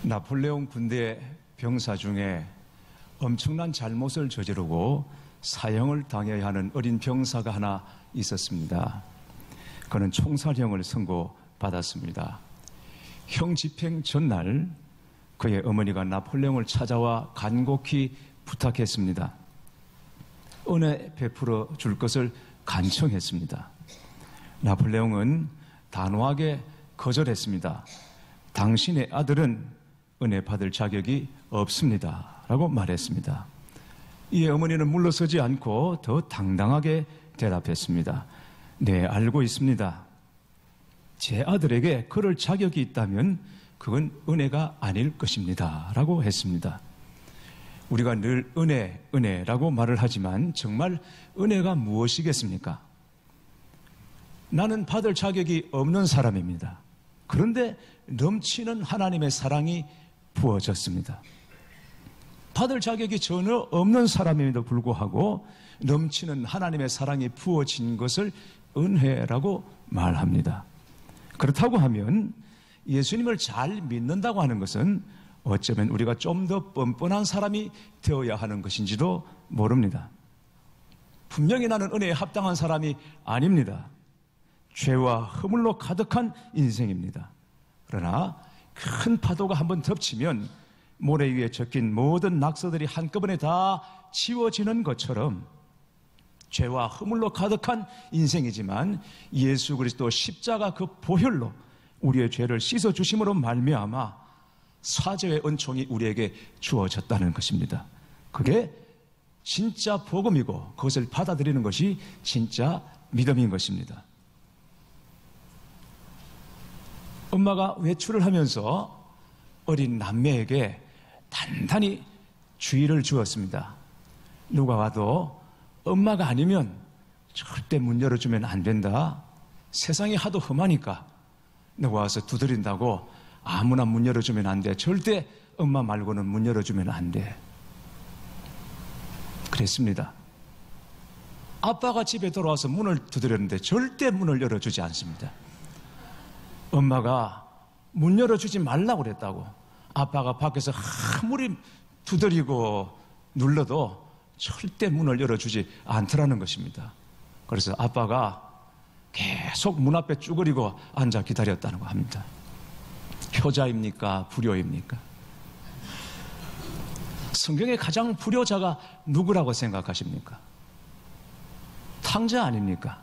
나폴레옹 군대 병사 중에 엄청난 잘못을 저지르고 사형을 당해야 하는 어린 병사가 하나 있었습니다. 그는 총살형을 선고받았습니다. 형 집행 전날 그의 어머니가 나폴레옹을 찾아와 간곡히 부탁했습니다. 은혜 베풀어 줄 것을 간청했습니다. 나폴레옹은 단호하게 거절했습니다. 당신의 아들은 은혜 받을 자격이 없습니다 라고 말했습니다. 이에 어머니는 물러서지 않고 더 당당하게 대답했습니다. 네, 알고 있습니다. 제 아들에게 그럴 자격이 있다면 그건 은혜가 아닐 것입니다 라고 했습니다. 우리가 늘 은혜라고 말을 하지만 정말 은혜가 무엇이겠습니까? 나는 받을 자격이 없는 사람입니다. 그런데 넘치는 하나님의 사랑이 부어졌습니다. 받을 자격이 전혀 없는 사람임에도 불구하고 넘치는 하나님의 사랑이 부어진 것을 은혜라고 말합니다. 그렇다고 하면 예수님을 잘 믿는다고 하는 것은 어쩌면 우리가 좀 더 뻔뻔한 사람이 되어야 하는 것인지도 모릅니다. 분명히 나는 은혜에 합당한 사람이 아닙니다. 죄와 허물로 가득한 인생입니다. 그러나 큰 파도가 한번 덮치면 모래 위에 적힌 모든 낙서들이 한꺼번에 다 지워지는 것처럼 죄와 허물로 가득한 인생이지만 예수 그리스도 십자가 그 보혈로 우리의 죄를 씻어주심으로 말미암아 사죄의 은총이 우리에게 주어졌다는 것입니다. 그게 진짜 복음이고 그것을 받아들이는 것이 진짜 믿음인 것입니다. 엄마가 외출을 하면서 어린 남매에게 단단히 주의를 주었습니다. 누가 와도 엄마가 아니면 절대 문 열어주면 안 된다. 세상이 하도 험하니까 누가 와서 두드린다고 아무나 문 열어주면 안 돼. 절대 엄마 말고는 문 열어주면 안 돼. 그랬습니다. 아빠가 집에 돌아와서 문을 두드렸는데 절대 문을 열어주지 않습니다. 엄마가 문 열어주지 말라고 그랬다고 아빠가 밖에서 아무리 두드리고 눌러도 절대 문을 열어주지 않더라는 것입니다. 그래서 아빠가 계속 문 앞에 쭈그리고 앉아 기다렸다고 합니다. 효자입니까? 불효입니까? 성경의 가장 불효자가 누구라고 생각하십니까? 탕자 아닙니까?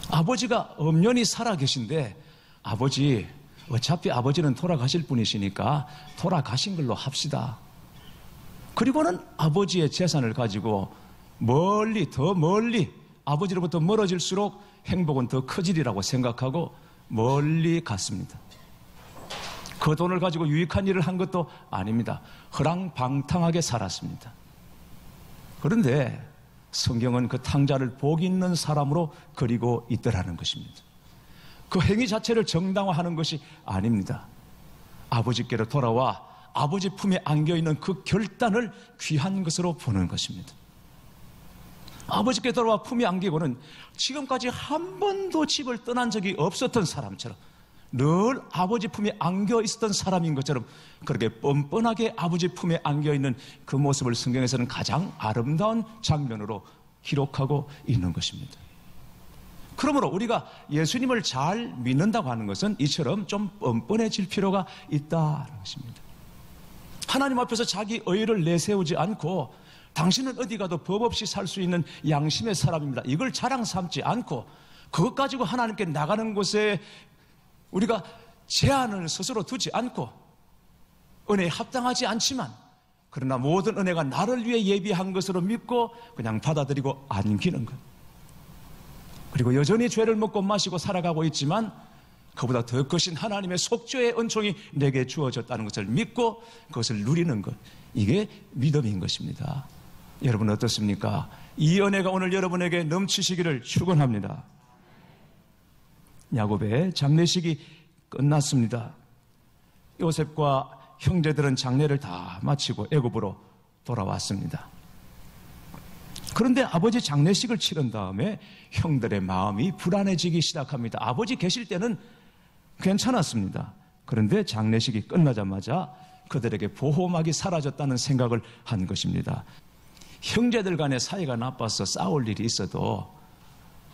아버지가 엄연히 살아계신데 아버지, 어차피 아버지는 돌아가실 분이시니까 돌아가신 걸로 합시다. 그리고는 아버지의 재산을 가지고 멀리 더 멀리 아버지로부터 멀어질수록 행복은 더 커지리라고 생각하고 멀리 갔습니다. 그 돈을 가지고 유익한 일을 한 것도 아닙니다. 허랑방탕하게 살았습니다. 그런데 성경은 그 탕자를 복 있는 사람으로 그리고 있더라는 것입니다. 그 행위 자체를 정당화하는 것이 아닙니다. 아버지께로 돌아와 아버지 품에 안겨있는 그 결단을 귀한 것으로 보는 것입니다. 아버지께 돌아와 품에 안기고는 지금까지 한 번도 집을 떠난 적이 없었던 사람처럼 늘 아버지 품에 안겨 있었던 사람인 것처럼 그렇게 뻔뻔하게 아버지 품에 안겨 있는 그 모습을 성경에서는 가장 아름다운 장면으로 기록하고 있는 것입니다. 그러므로 우리가 예수님을 잘 믿는다고 하는 것은 이처럼 좀 뻔뻔해질 필요가 있다는 것입니다. 하나님 앞에서 자기 의의를 내세우지 않고 당신은 어디 가도 법 없이 살 수 있는 양심의 사람입니다. 이걸 자랑 삼지 않고 그것 가지고 하나님께 나가는 곳에 우리가 제한을 스스로 두지 않고 은혜에 합당하지 않지만 그러나 모든 은혜가 나를 위해 예비한 것으로 믿고 그냥 받아들이고 안기는 것. 그리고 여전히 죄를 먹고 마시고 살아가고 있지만 그보다 더 크신 하나님의 속죄의 은총이 내게 주어졌다는 것을 믿고 그것을 누리는 것. 이게 믿음인 것입니다. 여러분 어떻습니까? 이 은혜가 오늘 여러분에게 넘치시기를 축원합니다. 야곱의 장례식이 끝났습니다. 요셉과 형제들은 장례를 다 마치고 애굽으로 돌아왔습니다. 그런데 아버지 장례식을 치른 다음에 형들의 마음이 불안해지기 시작합니다. 아버지 계실 때는 괜찮았습니다. 그런데 장례식이 끝나자마자 그들에게 보호막이 사라졌다는 생각을 한 것입니다. 형제들 간의 사이가 나빠서 싸울 일이 있어도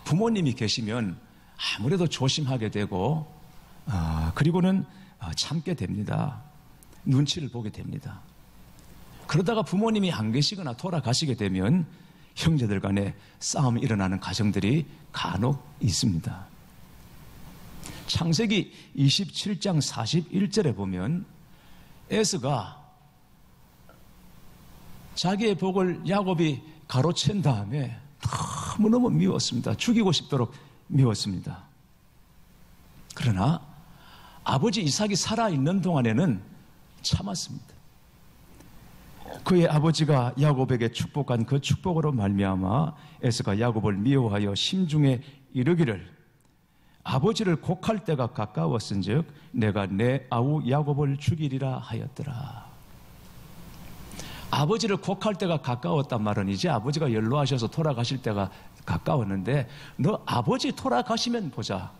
부모님이 계시면 아무래도 조심하게 되고 그리고는 참게 됩니다. 눈치를 보게 됩니다. 그러다가 부모님이 안 계시거나 돌아가시게 되면 형제들 간에 싸움이 일어나는 가정들이 간혹 있습니다. 창세기 27장 41절에 보면 에서가 자기의 복을 야곱이 가로챈 다음에 너무너무 미웠습니다. 죽이고 싶도록 미웠습니다. 그러나 아버지 이삭이 살아있는 동안에는 참았습니다. 그의 아버지가 야곱에게 축복한 그 축복으로 말미암아 에서가 야곱을 미워하여 심중에 이르기를 아버지를 곡할 때가 가까웠은즉 내가 내 아우 야곱을 죽이리라 하였더라. 아버지를 곡할 때가 가까웠단 말은 이제 아버지가 연로하셔서 돌아가실 때가 가까웠는데 너 아버지 돌아가시면 보자.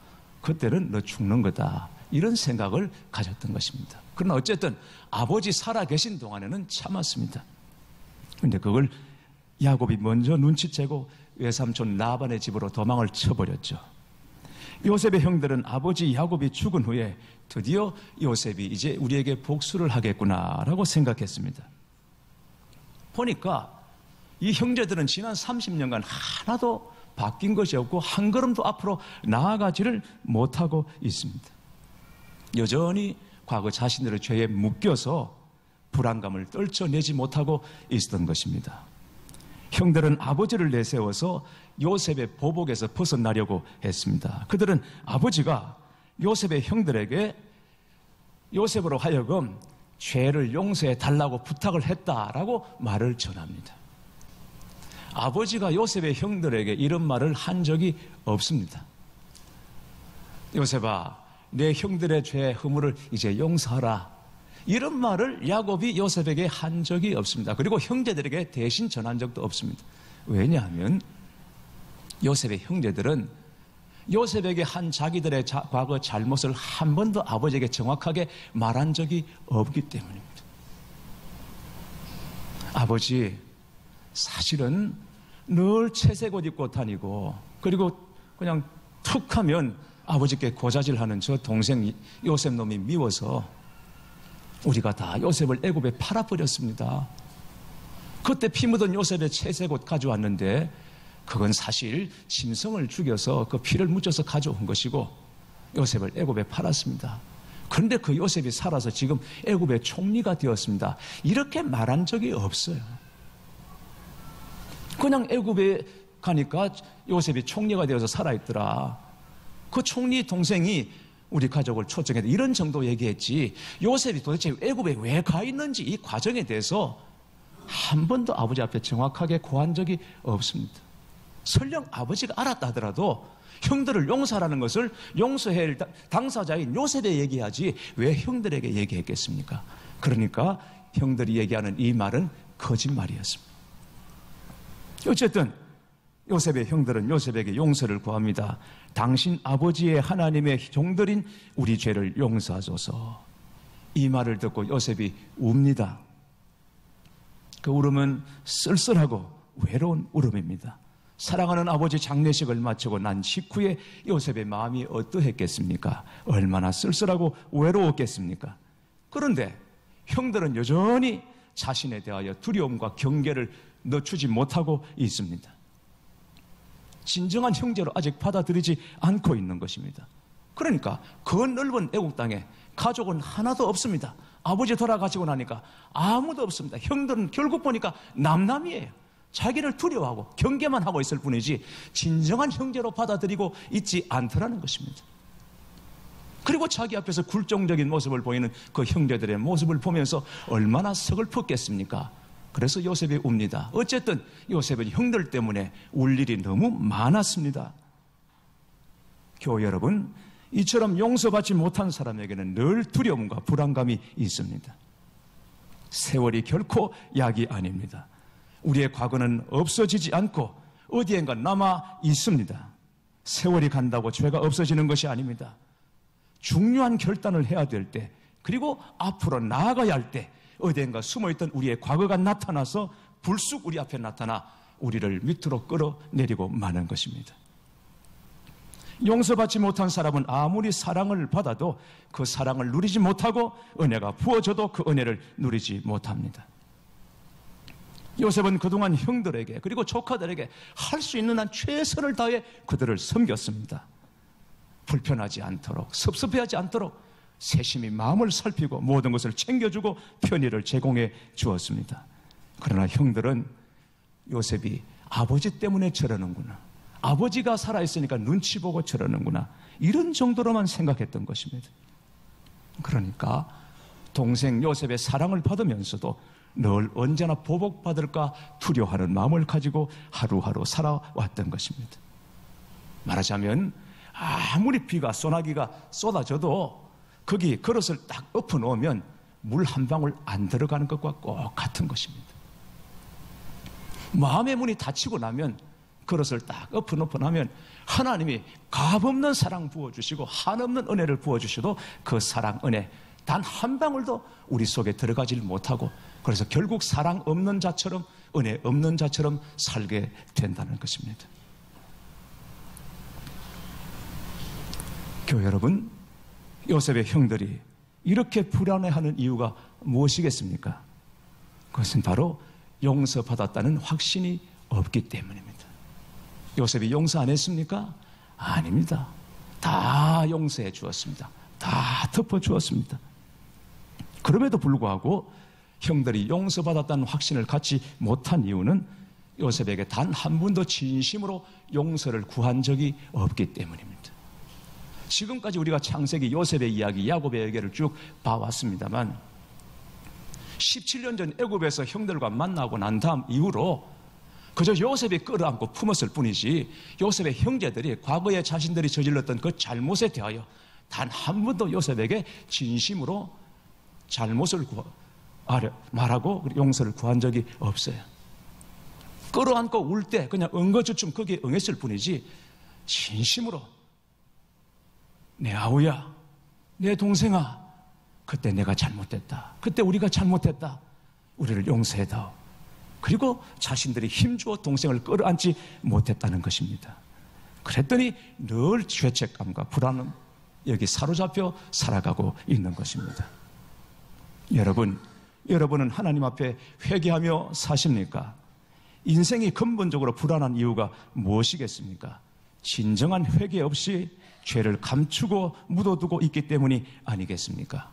그때는 너 죽는 거다. 이런 생각을 가졌던 것입니다. 그러나 어쨌든 아버지 살아계신 동안에는 참았습니다. 그런데 그걸 야곱이 먼저 눈치채고 외삼촌 라반의 집으로 도망을 쳐버렸죠. 요셉의 형들은 아버지 야곱이 죽은 후에 드디어 요셉이 이제 우리에게 복수를 하겠구나라고 생각했습니다. 보니까 이 형제들은 지난 30년간 하나도 바뀐 것이 없고 한 걸음도 앞으로 나아가지를 못하고 있습니다. 여전히 과거 자신들의 죄에 묶여서 불안감을 떨쳐내지 못하고 있었던 것입니다. 형들은 아버지를 내세워서 요셉의 보복에서 벗어나려고 했습니다. 그들은 아버지가 요셉의 형들에게 요셉으로 하여금 죄를 용서해 달라고 부탁을 했다라고 말을 전합니다. 아버지가 요셉의 형들에게 이런 말을 한 적이 없습니다. 요셉아, 내 형들의 죄 허물을 이제 용서하라. 이런 말을 야곱이 요셉에게 한 적이 없습니다. 그리고 형제들에게 대신 전한 적도 없습니다. 왜냐하면 요셉의 형제들은 요셉에게 한 자기들의 과거 잘못을 한 번도 아버지에게 정확하게 말한 적이 없기 때문입니다. 아버지, 사실은 늘 채색 옷 입고 다니고 그리고 그냥 툭 하면 아버지께 고자질하는 저 동생 요셉 놈이 미워서 우리가 다 요셉을 애굽에 팔아버렸습니다. 그때 피 묻은 요셉의 채색 옷 가져왔는데 그건 사실 짐승을 죽여서 그 피를 묻혀서 가져온 것이고 요셉을 애굽에 팔았습니다. 그런데 그 요셉이 살아서 지금 애굽의 총리가 되었습니다. 이렇게 말한 적이 없어요. 그냥 애굽에 가니까 요셉이 총리가 되어서 살아있더라. 그 총리 동생이 우리 가족을 초청해서 이런 정도 얘기했지 요셉이 도대체 애굽에 왜 가 있는지 이 과정에 대해서 한 번도 아버지 앞에 정확하게 고한 적이 없습니다. 설령 아버지가 알았다 하더라도 형들을 용서하라는 것을 용서해야 할 당사자인 요셉에 얘기하지 왜 형들에게 얘기했겠습니까? 그러니까 형들이 얘기하는 이 말은 거짓말이었습니다. 어쨌든 요셉의 형들은 요셉에게 용서를 구합니다. 당신 아버지의 하나님의 종들인 우리 죄를 용서하소서. 이 말을 듣고 요셉이 웁니다. 그 울음은 쓸쓸하고 외로운 울음입니다. 사랑하는 아버지 장례식을 마치고 난 직후에 요셉의 마음이 어떠했겠습니까? 얼마나 쓸쓸하고 외로웠겠습니까? 그런데 형들은 여전히 자신에 대하여 두려움과 경계를 늦추지 못하고 있습니다. 진정한 형제로 아직 받아들이지 않고 있는 것입니다. 그러니까 그 넓은 애국 땅에 가족은 하나도 없습니다. 아버지 돌아가시고 나니까 아무도 없습니다. 형들은 결국 보니까 남남이에요. 자기를 두려워하고 경계만 하고 있을 뿐이지 진정한 형제로 받아들이고 있지 않더라는 것입니다. 그리고 자기 앞에서 굴종적인 모습을 보이는 그 형제들의 모습을 보면서 얼마나 서글펐겠습니까? 그래서 요셉이 웁니다. 어쨌든 요셉은 형들 때문에 울 일이 너무 많았습니다. 교회 여러분, 이처럼 용서받지 못한 사람에게는 늘 두려움과 불안감이 있습니다. 세월이 결코 약이 아닙니다. 우리의 과거는 없어지지 않고 어디엔가 남아 있습니다. 세월이 간다고 죄가 없어지는 것이 아닙니다. 중요한 결단을 해야 될 때, 그리고 앞으로 나아가야 할 때 어디엔가 숨어있던 우리의 과거가 나타나서 불쑥 우리 앞에 나타나 우리를 밑으로 끌어내리고 마는 것입니다. 용서받지 못한 사람은 아무리 사랑을 받아도 그 사랑을 누리지 못하고 은혜가 부어져도 그 은혜를 누리지 못합니다. 요셉은 그동안 형들에게 그리고 조카들에게 할 수 있는 한 최선을 다해 그들을 섬겼습니다. 불편하지 않도록, 섭섭해하지 않도록 세심히 마음을 살피고 모든 것을 챙겨주고 편의를 제공해 주었습니다. 그러나 형들은 요셉이 아버지 때문에 저러는구나, 아버지가 살아있으니까 눈치 보고 저러는구나, 이런 정도로만 생각했던 것입니다. 그러니까 동생 요셉의 사랑을 받으면서도 늘 언제나 보복받을까 두려워하는 마음을 가지고 하루하루 살아왔던 것입니다. 말하자면 아무리 비가 소나기가 쏟아져도 거기 그릇을 딱 엎어 놓으면 물 한 방울 안 들어가는 것과 꼭 같은 것입니다. 마음의 문이 닫히고 나면 그릇을 딱 엎어 놓고 나면 하나님이 값없는 사랑 부어주시고 한없는 은혜를 부어주셔도 그 사랑, 은혜 단 한 방울도 우리 속에 들어가질 못하고, 그래서 결국 사랑 없는 자처럼, 은혜 없는 자처럼 살게 된다는 것입니다. 교회 여러분, 요셉의 형들이 이렇게 불안해하는 이유가 무엇이겠습니까? 그것은 바로 용서받았다는 확신이 없기 때문입니다. 요셉이 용서 안 했습니까? 아닙니다. 다 용서해 주었습니다. 다 덮어 주었습니다. 그럼에도 불구하고 형들이 용서받았다는 확신을 갖지 못한 이유는 요셉에게 단 한 번도 진심으로 용서를 구한 적이 없기 때문입니다. 지금까지 우리가 창세기 요셉의 이야기, 야곱의 얘기를 쭉 봐왔습니다만 17년 전 애굽에서 형들과 만나고 난 다음 이후로 그저 요셉이 끌어안고 품었을 뿐이지 요셉의 형제들이 과거에 자신들이 저질렀던 그 잘못에 대하여 단 한 번도 요셉에게 진심으로 잘못을 말하고 용서를 구한 적이 없어요. 끌어안고 울 때 그냥 응거주춤 거기에 응했을 뿐이지 진심으로 내 아우야, 내 동생아, 그때 내가 잘못했다, 그때 우리가 잘못했다, 우리를 용서해다오, 그리고 자신들이 힘주어 동생을 끌어안지 못했다는 것입니다. 그랬더니 늘 죄책감과 불안은 여기 사로잡혀 살아가고 있는 것입니다. 여러분은 하나님 앞에 회개하며 사십니까? 인생이 근본적으로 불안한 이유가 무엇이겠습니까? 진정한 회개 없이 죄를 감추고 묻어두고 있기 때문이 아니겠습니까?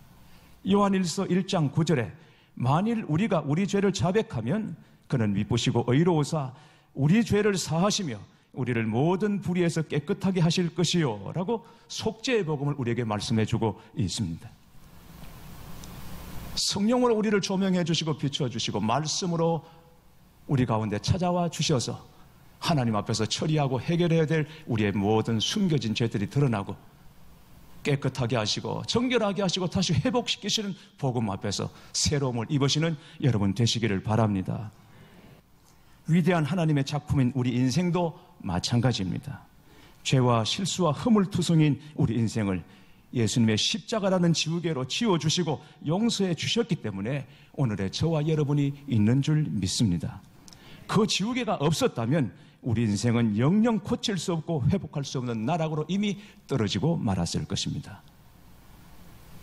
요한일서 1장 9절에 만일 우리가 우리 죄를 자백하면 그는 미쁘시고 의로우사 우리 죄를 사하시며 우리를 모든 불의에서 깨끗하게 하실 것이요 라고 속죄의 복음을 우리에게 말씀해 주고 있습니다. 성령으로 우리를 조명해 주시고 비추어 주시고 말씀으로 우리 가운데 찾아와 주셔서 하나님 앞에서 처리하고 해결해야 될 우리의 모든 숨겨진 죄들이 드러나고 깨끗하게 하시고 정결하게 하시고 다시 회복시키시는 복음 앞에서 새로움을 입으시는 여러분 되시기를 바랍니다. 위대한 하나님의 작품인 우리 인생도 마찬가지입니다. 죄와 실수와 허물투성인 우리 인생을 예수님의 십자가라는 지우개로 지워주시고 용서해 주셨기 때문에 오늘의 저와 여러분이 있는 줄 믿습니다. 그 지우개가 없었다면 우리 인생은 영영 고칠 수 없고 회복할 수 없는 나락으로 이미 떨어지고 말았을 것입니다.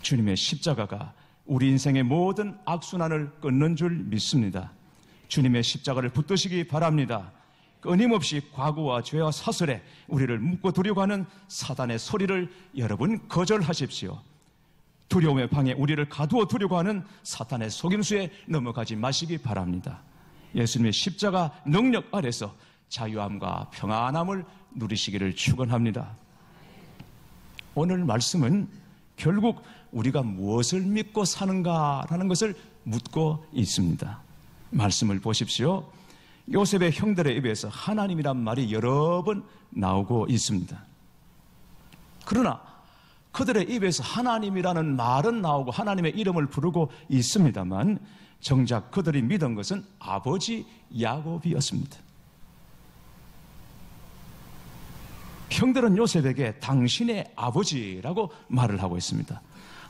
주님의 십자가가 우리 인생의 모든 악순환을 끊는 줄 믿습니다. 주님의 십자가를 붙드시기 바랍니다. 끊임없이 과거와 죄와 사슬에 우리를 묶고 두려고 하는 사단의 소리를 여러분 거절하십시오. 두려움의 방에 우리를 가두어 두려고 하는 사탄의 속임수에 넘어가지 마시기 바랍니다. 예수님의 십자가 능력 아래서 자유함과 평안함을 누리시기를 축원합니다. 오늘 말씀은 결국 우리가 무엇을 믿고 사는가라는 것을 묻고 있습니다. 말씀을 보십시오. 요셉의 형들의 입에서 하나님이란 말이 여러 번 나오고 있습니다. 그러나 그들의 입에서 하나님이라는 말은 나오고 하나님의 이름을 부르고 있습니다만 정작 그들이 믿은 것은 아버지 야곱이었습니다. 형들은 요셉에게 당신의 아버지라고 말을 하고 있습니다.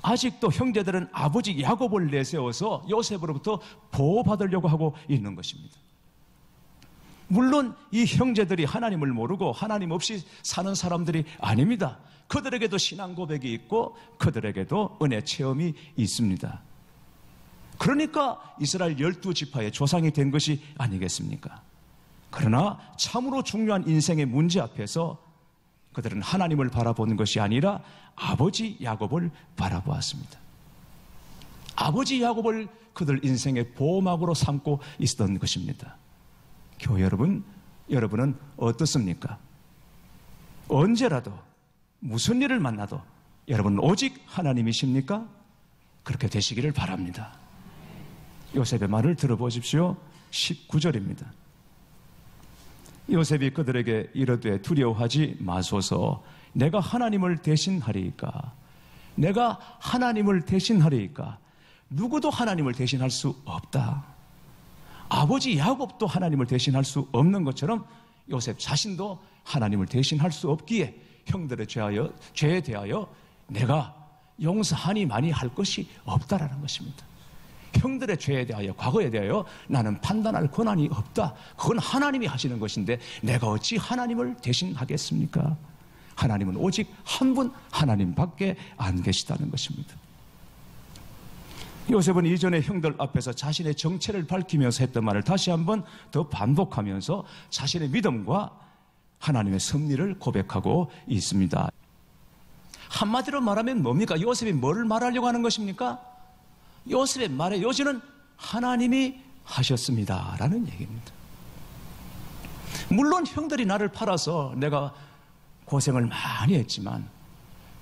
아직도 형제들은 아버지 야곱을 내세워서 요셉으로부터 보호받으려고 하고 있는 것입니다. 물론 이 형제들이 하나님을 모르고 하나님 없이 사는 사람들이 아닙니다. 그들에게도 신앙 고백이 있고 그들에게도 은혜 체험이 있습니다. 그러니까 이스라엘 12지파의 조상이 된 것이 아니겠습니까? 그러나 참으로 중요한 인생의 문제 앞에서 그들은 하나님을 바라보는 것이 아니라 아버지 야곱을 바라보았습니다. 아버지 야곱을 그들 인생의 보호막으로 삼고 있었던 것입니다. 교회 여러분, 여러분은 어떻습니까? 언제라도 무슨 일을 만나도 여러분은 오직 하나님이십니까? 그렇게 되시기를 바랍니다. 요셉의 말을 들어보십시오. 19절입니다. 요셉이 그들에게 이르되 두려워하지 마소서. 내가 하나님을 대신하리이까. 내가 하나님을 대신하리이까. 누구도 하나님을 대신할 수 없다. 아버지 야곱도 하나님을 대신할 수 없는 것처럼 요셉 자신도 하나님을 대신할 수 없기에 형들의 죄에 대하여 내가 용서하니 많이 할 것이 없다라는 것입니다. 형들의 죄에 대하여, 과거에 대하여 나는 판단할 권한이 없다. 그건 하나님이 하시는 것인데 내가 어찌 하나님을 대신하겠습니까? 하나님은 오직 한 분 하나님밖에 안 계시다는 것입니다. 요셉은 이전에 형들 앞에서 자신의 정체를 밝히면서 했던 말을 다시 한번 더 반복하면서 자신의 믿음과 하나님의 섭리를 고백하고 있습니다. 한마디로 말하면 뭡니까? 요셉이 뭐를 말하려고 하는 것입니까? 요셉의 말의 요지는 하나님이 하셨습니다라는 얘기입니다. 물론 형들이 나를 팔아서 내가 고생을 많이 했지만,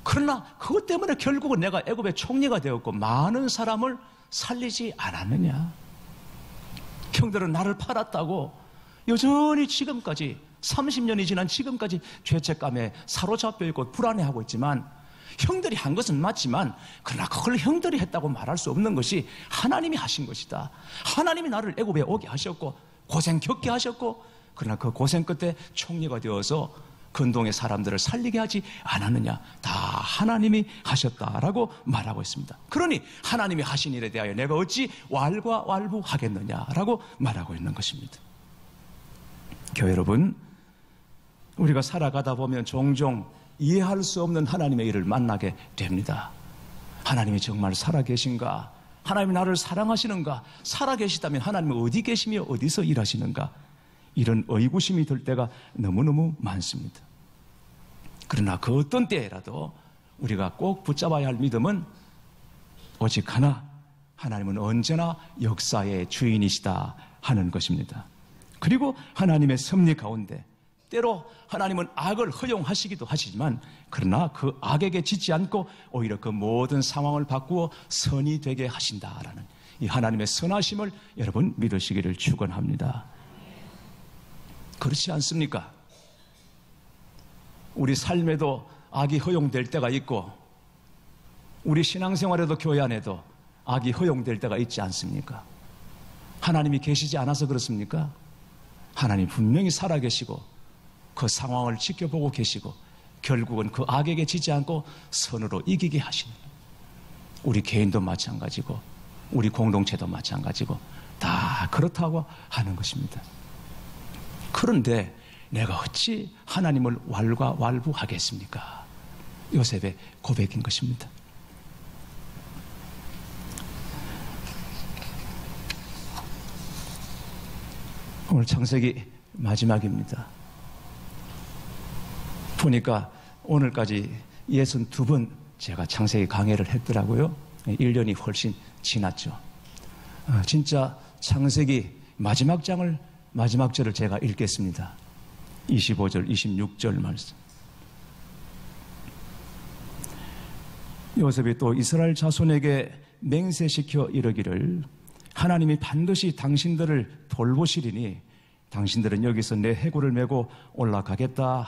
그러나 그것 때문에 결국은 내가 애굽의 총리가 되었고 많은 사람을 살리지 않았느냐. 형들은 나를 팔았다고 여전히 지금까지 30년이 지난 지금까지 죄책감에 사로잡혀 있고 불안해하고 있지만, 형들이 한 것은 맞지만 그러나 그걸 형들이 했다고 말할 수 없는 것이 하나님이 하신 것이다. 하나님이 나를 애굽에 오게 하셨고 고생 겪게 하셨고, 그러나 그 고생 끝에 총리가 되어서 근동의 사람들을 살리게 하지 않았느냐. 다 하나님이 하셨다라고 말하고 있습니다. 그러니 하나님이 하신 일에 대하여 내가 어찌 왈가왈부하겠느냐라고 말하고 있는 것입니다. 교회 여러분, 우리가 살아가다 보면 종종 이해할 수 없는 하나님의 일을 만나게 됩니다. 하나님이 정말 살아계신가? 하나님이 나를 사랑하시는가? 살아계시다면 하나님은 어디 계시며 어디서 일하시는가? 이런 의구심이 들 때가 너무너무 많습니다. 그러나 그 어떤 때라도 우리가 꼭 붙잡아야 할 믿음은 오직 하나, 하나님은 언제나 역사의 주인이시다 하는 것입니다. 그리고 하나님의 섭리 가운데 때로 하나님은 악을 허용하시기도 하시지만, 그러나 그 악에게 지지 않고 오히려 그 모든 상황을 바꾸어 선이 되게 하신다라는 이 하나님의 선하심을 여러분 믿으시기를 축원합니다. 그렇지 않습니까? 우리 삶에도 악이 허용될 때가 있고, 우리 신앙생활에도 교회 안에도 악이 허용될 때가 있지 않습니까? 하나님이 계시지 않아서 그렇습니까? 하나님 분명히 살아계시고 그 상황을 지켜보고 계시고 결국은 그 악에게 지지 않고 선으로 이기게 하시는, 우리 개인도 마찬가지고 우리 공동체도 마찬가지고 다 그렇다고 하는 것입니다. 그런데 내가 어찌 하나님을 왈가왈부하겠습니까? 요셉의 고백인 것입니다. 오늘 창세기 마지막입니다. 보니까 오늘까지 62번 제가 창세기 강해를 했더라고요. 1년이 훨씬 지났죠. 진짜 창세기 마지막 장을, 마지막 절을 제가 읽겠습니다. 25절, 26절 말씀. 요셉이 또 이스라엘 자손에게 맹세시켜 이르기를 하나님이 반드시 당신들을 돌보시리니 당신들은 여기서 내 해골을 메고 올라가겠다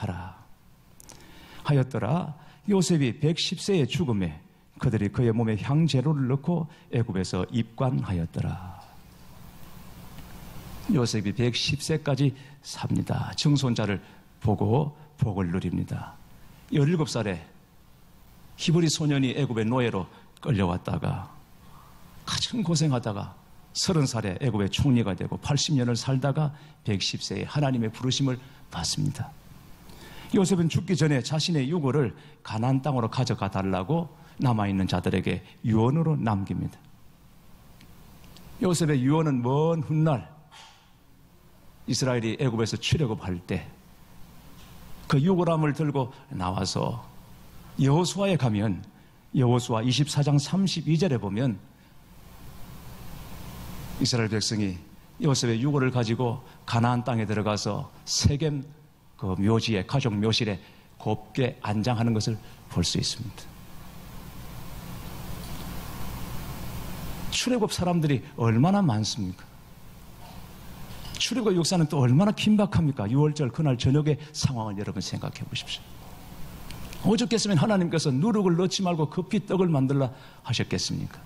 하였더라. 요셉이 110세의 죽음에 그들이 그의 몸에 향재료를 넣고 애굽에서 입관하였더라. 요셉이 110세까지 삽니다. 증손자를 보고 복을 누립니다. 17살에 히브리 소년이 애굽의 노예로 끌려왔다가 가장 고생하다가 30살에 애굽의 총리가 되고 80년을 살다가 110세에 하나님의 부르심을 받습니다. 요셉은 죽기 전에 자신의 유고를 가나안 땅으로 가져가 달라고 남아있는 자들에게 유언으로 남깁니다. 요셉의 유언은 먼 훗날 이스라엘이 애굽에서 출애굽할 때 그 유골함을 들고 나와서 여호수아에 가면 여호수아 24장 32절에 보면 이스라엘 백성이 요셉의 유골을 가지고 가나안 땅에 들어가서 세겜 그 묘지에 가족 묘실에 곱게 안장하는 것을 볼 수 있습니다. 출애굽 사람들이 얼마나 많습니까? 출애굽 역사는 또 얼마나 긴박합니까? 6월절 그날 저녁의 상황을 여러분 생각해 보십시오. 오죽했으면 하나님께서 누룩을 넣지 말고 급히 떡을 만들라 하셨겠습니까?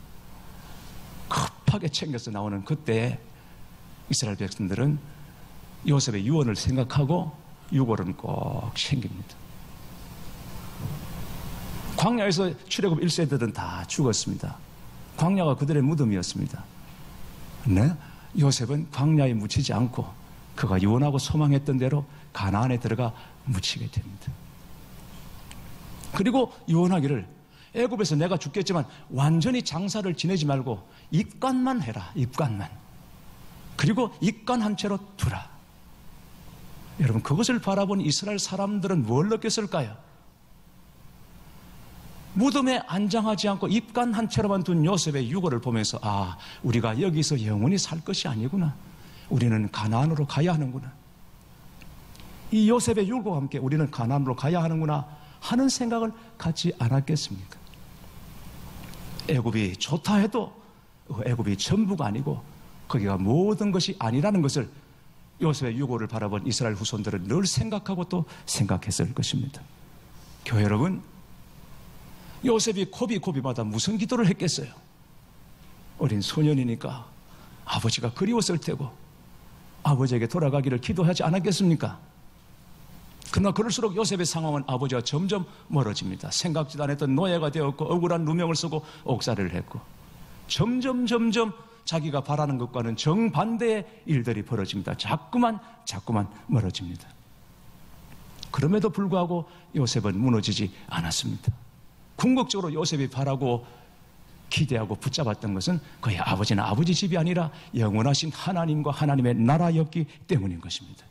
급하게 챙겨서 나오는 그때에 이스라엘 백성들은 요셉의 유언을 생각하고 유골은 꼭 챙깁니다. 광야에서 출애굽 1세들은 다 죽었습니다. 광야가 그들의 무덤이었습니다. 네? 요셉은 광야에 묻히지 않고 그가 유언하고 소망했던 대로 가나안에 들어가 묻히게 됩니다. 그리고 유언하기를 애굽에서 내가 죽겠지만 완전히 장사를 지내지 말고 입간만 해라. 입간만. 그리고 입간 한 채로 두라. 여러분 그것을 바라본 이스라엘 사람들은 뭘 느꼈을까요? 무덤에 안장하지 않고 입간 한 채로만 둔 요셉의 유골을 보면서 아, 우리가 여기서 영원히 살 것이 아니구나. 우리는 가나안으로 가야 하는구나. 이 요셉의 유골과 함께 우리는 가나안으로 가야 하는구나 하는 생각을 갖지 않았겠습니까? 애굽이 좋다 해도 애굽이 전부가 아니고 거기가 모든 것이 아니라는 것을 요셉의 유골을 바라본 이스라엘 후손들은 늘 생각하고 또 생각했을 것입니다. 교회 여러분, 요셉이 고비고비마다 무슨 기도를 했겠어요? 어린 소년이니까 아버지가 그리웠을 테고 아버지에게 돌아가기를 기도하지 않았겠습니까? 그러나 그럴수록 요셉의 상황은 아버지와 점점 멀어집니다. 생각지도 않았던 노예가 되었고 억울한 누명을 쓰고 옥살이를 했고 점점 자기가 바라는 것과는 정반대의 일들이 벌어집니다. 자꾸만 멀어집니다. 그럼에도 불구하고 요셉은 무너지지 않았습니다. 궁극적으로 요셉이 바라고 기대하고 붙잡았던 것은 그의 아버지나 아버지 집이 아니라 영원하신 하나님과 하나님의 나라였기 때문인 것입니다.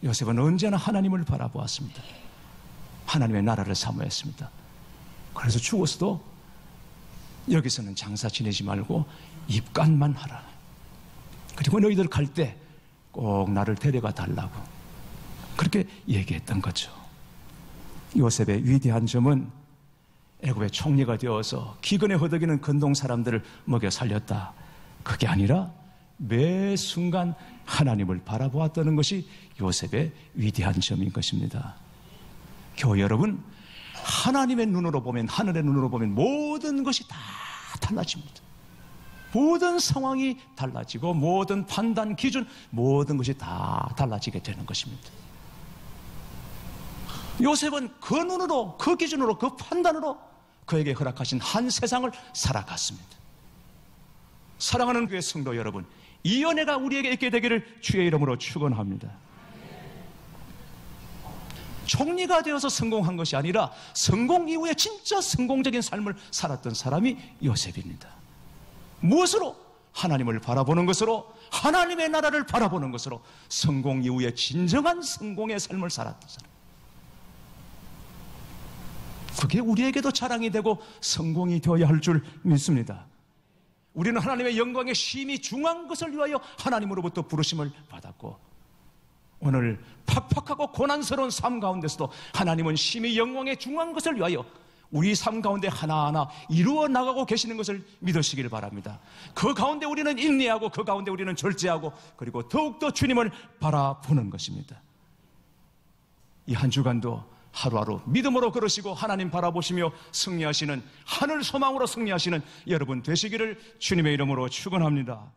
요셉은 언제나 하나님을 바라보았습니다. 하나님의 나라를 사모했습니다. 그래서 죽어서도 여기서는 장사 지내지 말고 입간만 하라. 그리고 너희들 갈 때 꼭 나를 데려가 달라고 그렇게 얘기했던 거죠. 요셉의 위대한 점은 애굽의 총리가 되어서 기근에 허덕이는 근동 사람들을 먹여 살렸다. 그게 아니라 매 순간 하나님을 바라보았다는 것이 요셉의 위대한 점인 것입니다. 교회 여러분, 하나님의 눈으로 보면, 하늘의 눈으로 보면 모든 것이 다 달라집니다. 모든 상황이 달라지고 모든 판단 기준, 모든 것이 다 달라지게 되는 것입니다. 요셉은 그 눈으로, 그 기준으로, 그 판단으로 그에게 허락하신 한 세상을 살아갔습니다. 사랑하는 교회 성도 여러분, 이 은혜가 우리에게 있게 되기를 주의 이름으로 축원합니다. 총리가 되어서 성공한 것이 아니라 성공 이후에 진짜 성공적인 삶을 살았던 사람이 요셉입니다. 무엇으로? 하나님을 바라보는 것으로, 하나님의 나라를 바라보는 것으로 성공 이후에 진정한 성공의 삶을 살았던 사람. 그게 우리에게도 자랑이 되고 성공이 되어야 할 줄 믿습니다. 우리는 하나님의 영광의 심히 중한 것을 위하여 하나님으로부터 부르심을 받았고, 오늘 팍팍하고 고난스러운 삶 가운데서도 하나님은 심히 영광의 중한 것을 위하여 우리 삶 가운데 하나하나 이루어 나가고 계시는 것을 믿으시길 바랍니다. 그 가운데 우리는 인내하고 그 가운데 우리는 절제하고 그리고 더욱더 주님을 바라보는 것입니다. 이 한 주간도 하루하루 믿음으로 걸으시고 하나님 바라보시며 승리하시는, 하늘 소망으로 승리하시는 여러분 되시기를 주님의 이름으로 축원합니다.